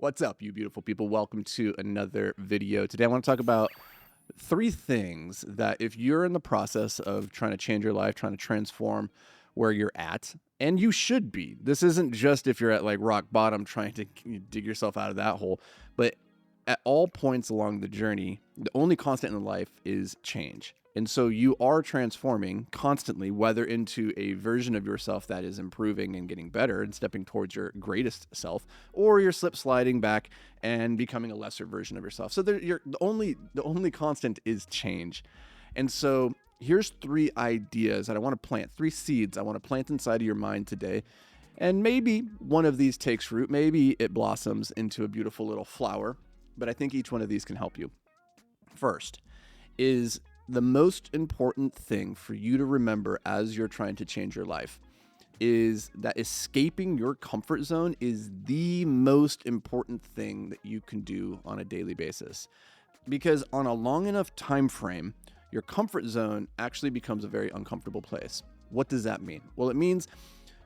What's up, you beautiful people? Welcome to another video. Today I want to talk about 3 things that if you're in the process of trying to change your life, trying to transform where you're at, and you should be. This isn't just if you're at like rock bottom trying to dig yourself out of that hole, but at all points along the journey, the only constant in life is change. And so you are transforming constantly, whether into a version of yourself that is improving and getting better and stepping towards your greatest self, or you're slip sliding back and becoming a lesser version of yourself. So the only constant is change. And so here's 3 ideas that I want to plant, 3 seeds I want to plant inside of your mind today. And maybe one of these takes root, maybe it blossoms into a beautiful little flower, but I think each one of these can help you. First is the most important thing for you to remember as you're trying to change your life is that escaping your comfort zone is the most important thing that you can do on a daily basis. Because on a long enough time frame, your comfort zone actually becomes a very uncomfortable place. What does that mean? Well, it means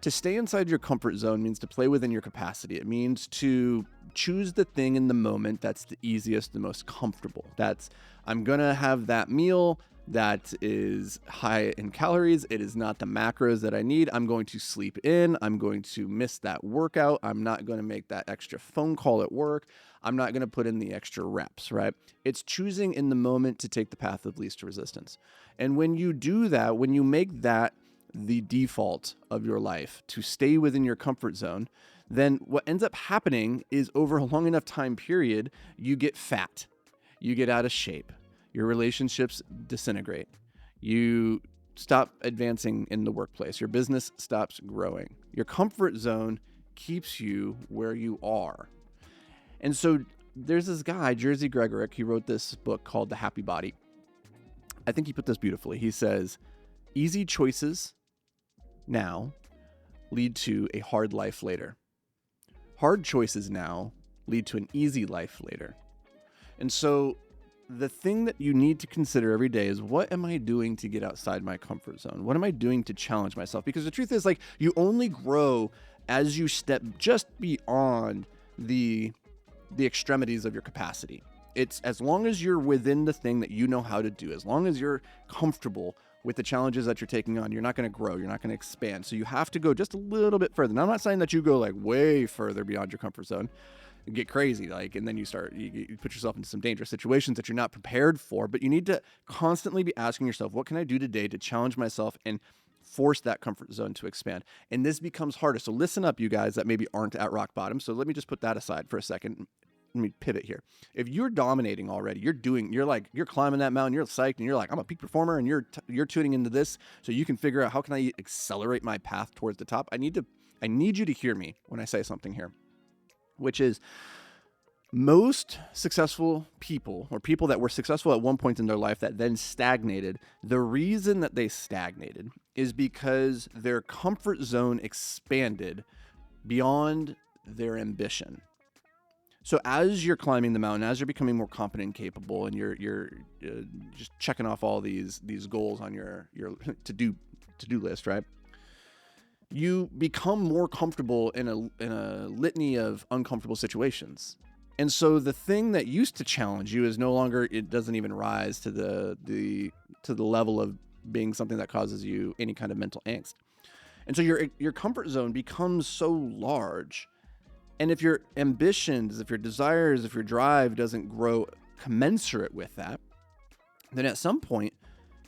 to stay inside your comfort zone means to play within your capacity. It means to choose the thing in the moment that's the easiest, the most comfortable. That's, I'm going to have that meal that is high in calories. It is not the macros that I need. I'm going to sleep in. I'm going to miss that workout. I'm not going to make that extra phone call at work. I'm not going to put in the extra reps, right? It's choosing in the moment to take the path of least resistance. And when you do that, when you make that the default of your life to stay within your comfort zone, then what ends up happening is over a long enough time period, you get fat, you get out of shape, your relationships disintegrate, you stop advancing in the workplace, your business stops growing. Your comfort zone keeps you where you are. And so there's this guy, Jerzy Gregorek, he wrote this book called The Happy Body. I think he put this beautifully. He says, easy choices now lead to a hard life later. Hard choices now lead to an easy life later. And so the thing that you need to consider every day is, what am I doing to get outside my comfort zone? What am I doing to challenge myself? Because the truth is, like, you only grow as you step just beyond the extremities of your capacity. It's as long as you're within the thing that you know how to do, as long as you're comfortable with the challenges that you're taking on, you're not going to grow, you're not going to expand. So you have to go just a little bit further. Now, I'm not saying that you go like way further beyond your comfort zone and get crazy, like, and then you put yourself into some dangerous situations that you're not prepared for, but you need to constantly be asking yourself, what can I do today to challenge myself and force that comfort zone to expand? And this becomes harder. So listen up, you guys that maybe aren't at rock bottom. So let me just put that aside for a second. Let me pivot here. If you're dominating already, you're climbing that mountain, you're psyched, and you're like, I'm a peak performer, and you're tuning into this so you can figure out, how can I accelerate my path towards the top? I need you to hear me when I say something here, which is, most successful people, or people that were successful at one point in their life that then stagnated, the reason that they stagnated is because their comfort zone expanded beyond their ambition. So as you're climbing the mountain, as you're becoming more competent and capable, and you're just checking off all these goals on your to-do list, right? You become more comfortable in a litany of uncomfortable situations. And so the thing that used to challenge you is no longer, it doesn't even rise to the level of being something that causes you any kind of mental angst. And so your comfort zone becomes so large. And if your ambitions, if your desires, if your drive doesn't grow commensurate with that, then at some point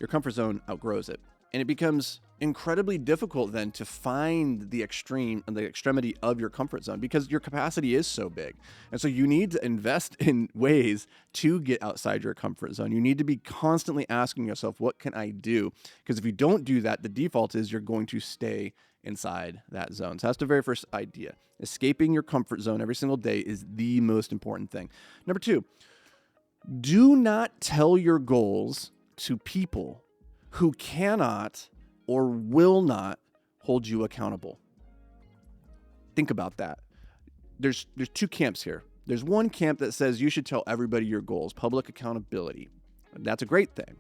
your comfort zone outgrows it. And it becomes incredibly difficult then to find the extremity of your comfort zone, because your capacity is so big. And so you need to invest in ways to get outside your comfort zone. You need to be constantly asking yourself, what can I do? Because if you don't do that, the default is you're going to stay inside that zone. So that's the very first idea. Escaping your comfort zone every single day is the most important thing. Number 2, do not tell your goals to people who cannot or will not hold you accountable. Think about that. There's 2 camps here. There's one camp that says you should tell everybody your goals, public accountability. That's a great thing.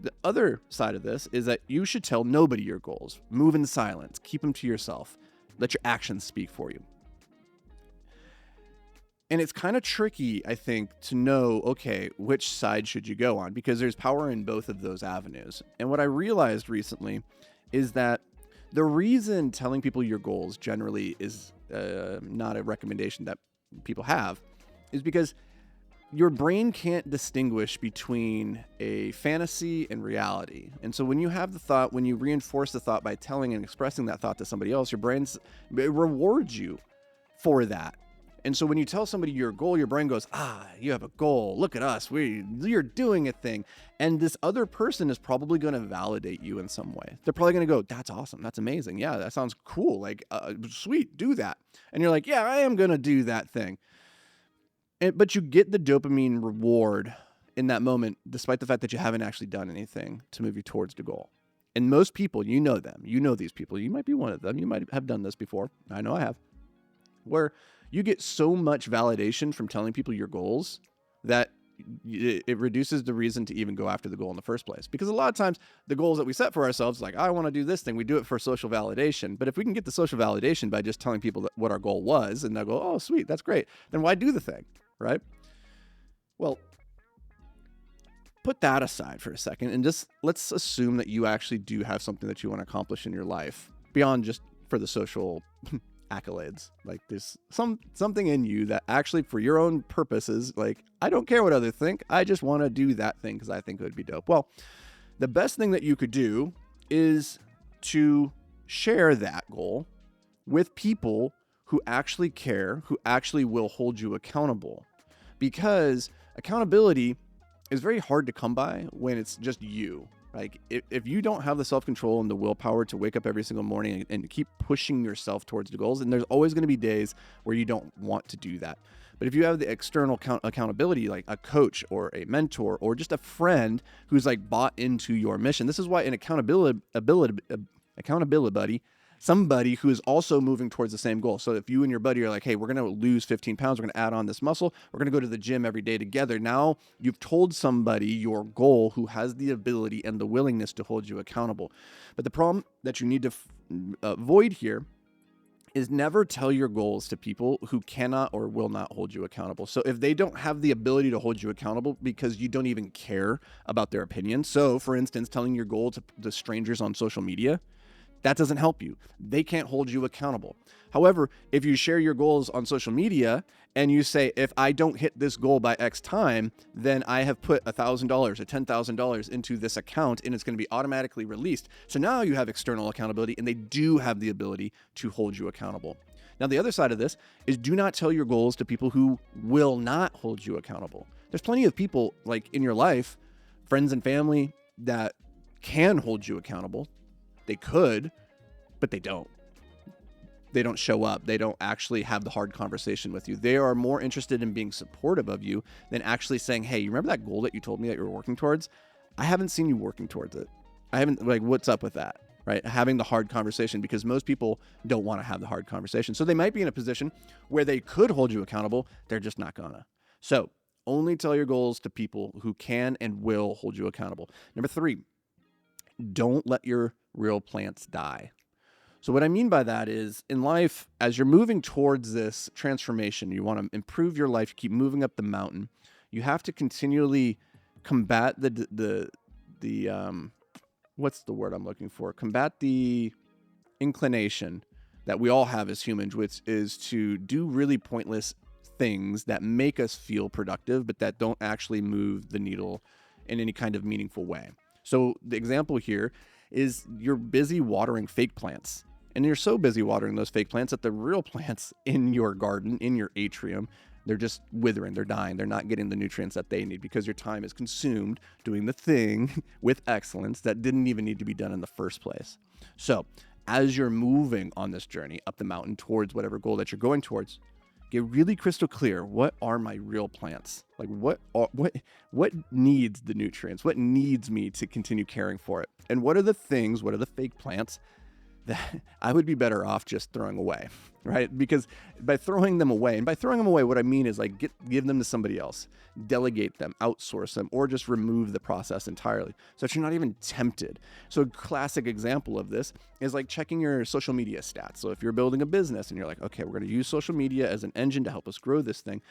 The other side of this is that you should tell nobody your goals. Move in silence. Keep them to yourself. Let your actions speak for you. And it's kind of tricky, I think, to know, okay, which side should you go on? Because there's power in both of those avenues. And what I realized recently is that the reason telling people your goals generally is not a recommendation that people have is because your brain can't distinguish between a fantasy and reality. And so when you have the thought, when you reinforce the thought by telling and expressing that thought to somebody else, it rewards you for that. And so when you tell somebody your goal, your brain goes, you have a goal. Look at us. You're doing a thing. And this other person is probably going to validate you in some way. They're probably going to go, that's awesome. That's amazing. Yeah, that sounds cool. Like, sweet, do that. And you're like, yeah, I am going to do that thing. But you get the dopamine reward in that moment, despite the fact that you haven't actually done anything to move you towards the goal. And most people, you know them. You know these people. You might be one of them. You might have done this before. I know I have. Where you get so much validation from telling people your goals that it reduces the reason to even go after the goal in the first place. Because a lot of times the goals that we set for ourselves, like, I want to do this thing, we do it for social validation. But if we can get the social validation by just telling people what our goal was, and they'll go, oh, sweet, that's great, then why do the thing, right? Well, put that aside for a second and just let's assume that you actually do have something that you want to accomplish in your life beyond just for the social accolades. Like, there's something in you that actually, for your own purposes, like, I don't care what others think, I just want to do that thing because I think it would be dope. Well, the best thing that you could do is to share that goal with people who actually care, who actually will hold you accountable, because accountability is very hard to come by when it's just you. Like, if you don't have the self-control and the willpower to wake up every single morning and keep pushing yourself towards the goals, and there's always going to be days where you don't want to do that. But if you have the external accountability, like a coach or a mentor or just a friend who's like bought into your mission, this is why an accountability buddy, somebody who is also moving towards the same goal. So if you and your buddy are like, hey, we're going to lose 15 pounds, we're going to add on this muscle, we're going to go to the gym every day together. Now you've told somebody your goal who has the ability and the willingness to hold you accountable. But the problem that you need to avoid here is never tell your goals to people who cannot or will not hold you accountable. So if they don't have the ability to hold you accountable because you don't even care about their opinion. So for instance, telling your goal to strangers on social media, that doesn't help you. They can't hold you accountable. However, if you share your goals on social media and you say, if I don't hit this goal by X time, then I have put $1,000 or $10,000 into this account and it's going to be automatically released. So now you have external accountability and they do have the ability to hold you accountable. Now, the other side of this is do not tell your goals to people who will not hold you accountable. There's plenty of people like in your life, friends and family, that can hold you accountable. They could, but they don't. They don't show up. They don't actually have the hard conversation with you. They are more interested in being supportive of you than actually saying, hey, you remember that goal that you told me that you were working towards? I haven't seen you working towards it. I haven't, like, what's up with that, right? Having the hard conversation, because most people don't want to have the hard conversation. So they might be in a position where they could hold you accountable. They're just not gonna. So only tell your goals to people who can and will hold you accountable. Number 3, don't let your real plants die. So what I mean by that is, in life, as you're moving towards this transformation, you want to improve your life, keep moving up the mountain, you have to continually combat the what's the word I'm looking for? Combat the inclination that we all have as humans, which is to do really pointless things that make us feel productive, but that don't actually move the needle in any kind of meaningful way. So the example here is you're busy watering fake plants, and you're so busy watering those fake plants that the real plants in your garden, in your atrium, they're just withering, they're dying, they're not getting the nutrients that they need because your time is consumed doing the thing with excellence that didn't even need to be done in the first place. So as you're moving on this journey up the mountain towards whatever goal that you're going towards, get really crystal clear. What are my real plants? Like what needs the nutrients? What needs me to continue caring for it? And what are the things, what are the fake plants that I would be better off just throwing away, right? Because by throwing them away, and by throwing them away, what I mean is like give them to somebody else, delegate them, outsource them, or just remove the process entirely so that you're not even tempted. So a classic example of this is like checking your social media stats. So if you're building a business and you're like, okay, we're going to use social media as an engine to help us grow this thing,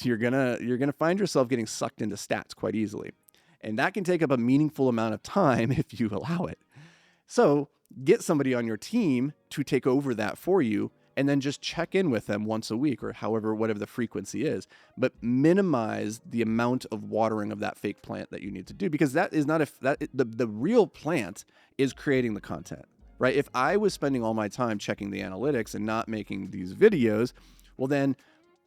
you're gonna find yourself getting sucked into stats quite easily. And that can take up a meaningful amount of time if you allow it. So get somebody on your team to take over that for you, and then just check in with them once a week or whatever the frequency is, but minimize the amount of watering of that fake plant that you need to do, because that is not the real plant is creating the content, right? If I was spending all my time checking the analytics and not making these videos, well, then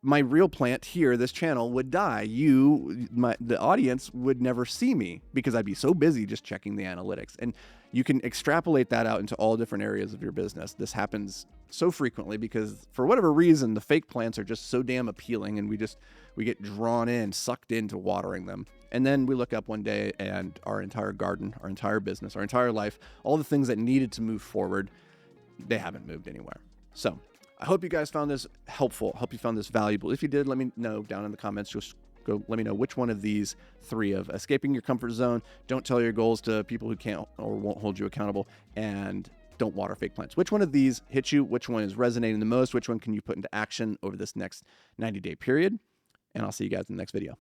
my real plant here, this channel, would die. The audience would never see me because I'd be so busy just checking the analytics. And you can extrapolate that out into all different areas of your business. This happens so frequently because for whatever reason, the fake plants are just so damn appealing, and we get drawn in, sucked into watering them. And then we look up one day and our entire garden, our entire business, our entire life, all the things that needed to move forward, they haven't moved anywhere. So I hope you guys found this helpful. I hope you found this valuable. If you did, let me know down in the comments. Just go let me know which one of these three of escaping your comfort zone, don't tell your goals to people who can't or won't hold you accountable, and don't water fake plants. Which one of these hit you? Which one is resonating the most? Which one can you put into action over this next 90-day period? And I'll see you guys in the next video.